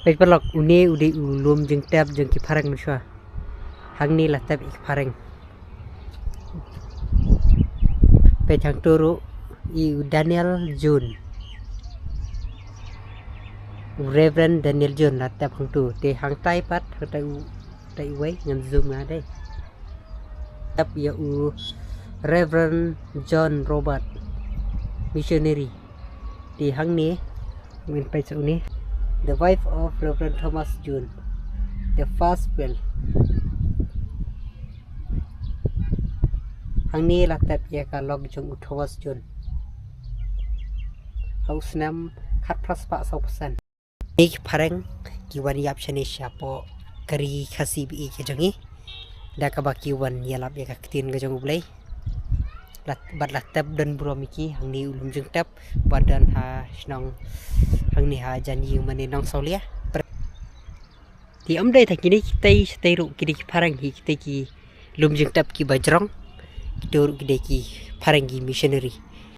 Peit pelok une ude ulum jeng tep jeng ki phareng mensua. Hangni latep ik phareng. Peit hang turu i Daniel June. Reverend Daniel June latep hang tu te hang tai pat hang tai wei ngan zoom nga deh. Tep ya Reverend John Robert missionary di hang ni min peit su ni. The wife of Reverend Thomas June, the first will. Hang ni latep ya ka log jong Thomas June. Haus nam khat pras pak 100%. Ni phareng kiwan yap chane siapo kari khasi bi ke jongi. Da ka ba kiwan yalap ya ka tin ga jong ulai. Bat latep dan bromiki hang ni ulum jeng tep badan ha snong hang ni ha janji mane nong solia thì ông đây thành cái tây tây ru cái phareng ki lum jeng tep ki bajrong ki doru ki phareng ki missionary